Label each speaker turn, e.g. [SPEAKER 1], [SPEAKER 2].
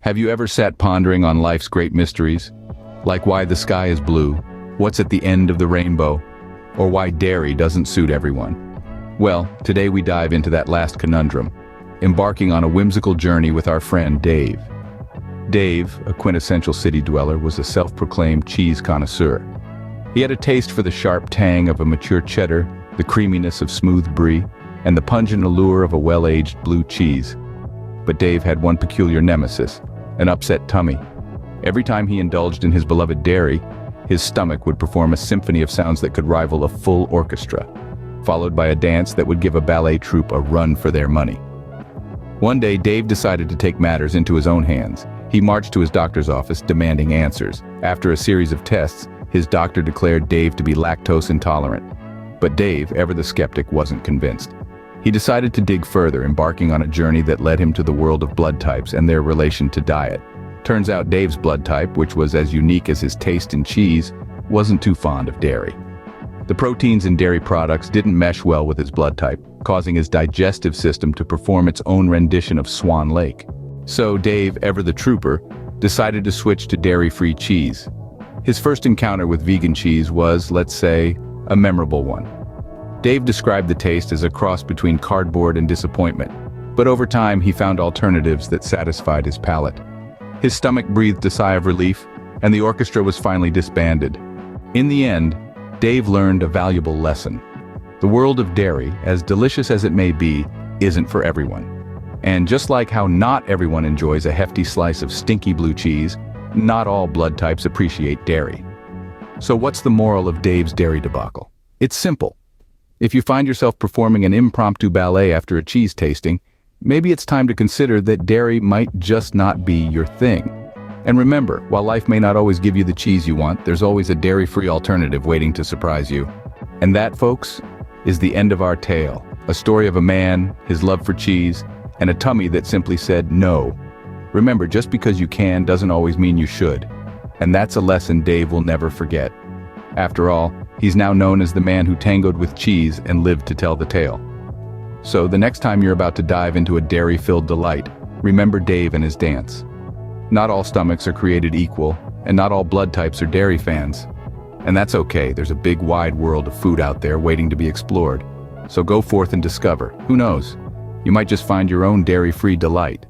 [SPEAKER 1] Have you ever sat pondering on life's great mysteries? Like why the sky is blue, what's at the end of the rainbow, or why dairy doesn't suit everyone? Well, today we dive into that last conundrum, embarking on a whimsical journey with our friend Dave. Dave, a quintessential city dweller, was a self-proclaimed cheese connoisseur. He had a taste for the sharp tang of a mature cheddar, the creaminess of smooth brie, and the pungent allure of a well-aged blue cheese. But Dave had one peculiar nemesis, an upset tummy. Every time he indulged in his beloved dairy, his stomach would perform a symphony of sounds that could rival a full orchestra, followed by a dance that would give a ballet troupe a run for their money. One day, Dave decided to take matters into his own hands. He marched to his doctor's office demanding answers. After a series of tests, his doctor declared Dave to be lactose intolerant. But Dave, ever the skeptic, wasn't convinced. He decided to dig further, embarking on a journey that led him to the world of blood types and their relation to diet. Turns out Dave's blood type, which was as unique as his taste in cheese, wasn't too fond of dairy. The proteins in dairy products didn't mesh well with his blood type, causing his digestive system to perform its own rendition of Swan Lake. So Dave, ever the trooper, decided to switch to dairy-free cheese. His first encounter with vegan cheese was, let's say, a memorable one. Dave described the taste as a cross between cardboard and disappointment, but over time he found alternatives that satisfied his palate. His stomach breathed a sigh of relief, and the orchestra was finally disbanded. In the end, Dave learned a valuable lesson. The world of dairy, as delicious as it may be, isn't for everyone. And just like how not everyone enjoys a hefty slice of stinky blue cheese, not all blood types appreciate dairy. So what's the moral of Dave's dairy debacle? It's simple. If you find yourself performing an impromptu ballet after a cheese tasting, maybe it's time to consider that dairy might just not be your thing. And remember, while life may not always give you the cheese you want, there's always a dairy-free alternative waiting to surprise you. And that, folks, is the end of our tale. A story of a man, his love for cheese, and a tummy that simply said no. Remember, just because you can doesn't always mean you should. And that's a lesson Dave will never forget. After all, he's now known as the man who tangoed with cheese and lived to tell the tale. So the next time you're about to dive into a dairy-filled delight, remember Dave and his dance. Not all stomachs are created equal, and not all blood types are dairy fans. And that's okay, there's a big wide world of food out there waiting to be explored. So go forth and discover. Who knows? You might just find your own dairy-free delight.